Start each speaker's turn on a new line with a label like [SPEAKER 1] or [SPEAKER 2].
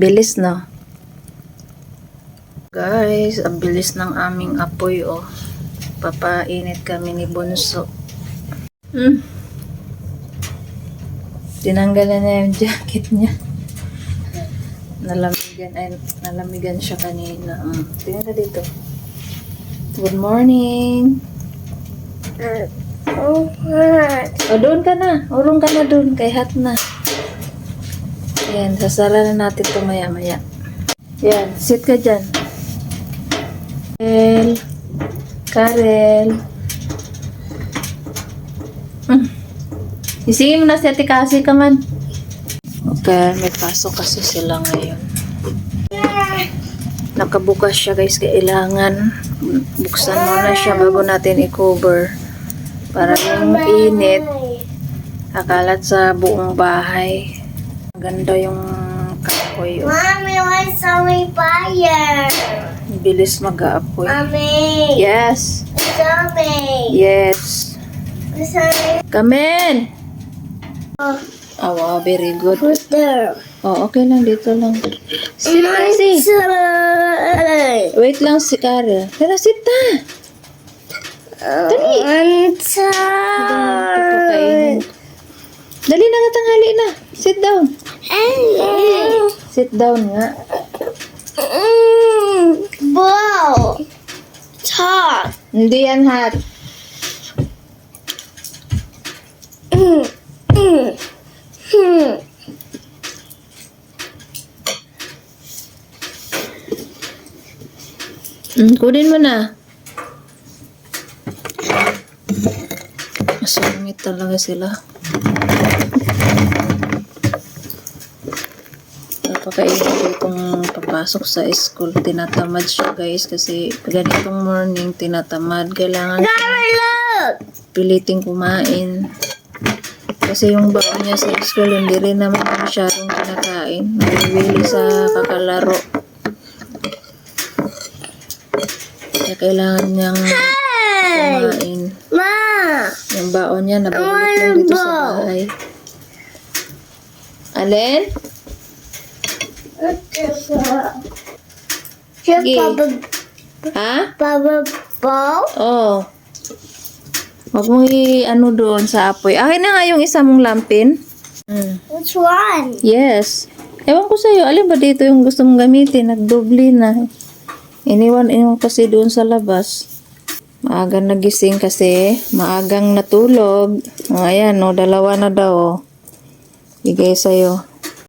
[SPEAKER 1] Bilis, no? Guys, ang bilis ng aming apoy, oh. Papainit kami ni Bunso. Tinanggalan na yung jacket niya. Nalamigan siya kanina. Tingnan ka dito. Good morning. O, doon ka na. Urong ka na doon. Kay hot na. Yan, sasara na natin ito maya-maya. Yan, sit ka dyan. Karel. Isingin mo na si Ate Kasi ka man. Okay, may pasok kasi sila ngayon. Nakabukas siya guys, kailangan buksan muna siya bago natin i-cover para yung init akalat sa buong bahay. Maganda yung kahoy.
[SPEAKER 2] Mommy, why so we fire?
[SPEAKER 1] Bilis mag-aapoy.
[SPEAKER 2] Mommy.
[SPEAKER 1] Yes.
[SPEAKER 2] Mommy.
[SPEAKER 1] Yes. Come in. Oh, wow, very good.
[SPEAKER 2] Who's there?
[SPEAKER 1] Oh, okay lang. Dito lang. Sit kasi. Wait lang si Karel. Tara, sit na. Dali. Dali na nga, tanghali na. Sit down. Sit down nga.
[SPEAKER 2] Wow. Talk.
[SPEAKER 1] Hindi yan hot. Kunin mo na. Masungit talaga sila. Napakainit itong papasok sa school. Tinatamad siya guys kasi ganitong morning tinatamad. Kailangan piliting kumain. Kasi yung baon niya sa school hindi rin naman masyadong kinakain. Nabibili sa kakalaro. Kaya kailangan niyang kumain.
[SPEAKER 2] Ma.
[SPEAKER 1] Yung baon niya nabibili lang dito sa bahay. Alin? Sige. Ha?
[SPEAKER 2] Baba ball?
[SPEAKER 1] Oh. Huwag mo ano doon sa apoy. Akin na nga yung isa mong lampin.
[SPEAKER 2] Which one?
[SPEAKER 1] Yes. Ewan ko sa'yo. Alin ba dito yung gusto mong gamitin? Nagdobli na. Iniwan kasi doon sa labas. Maagang nagising kasi. Maagang natulog. O, ayan, no, dalawa na daw. Bigay sa'yo.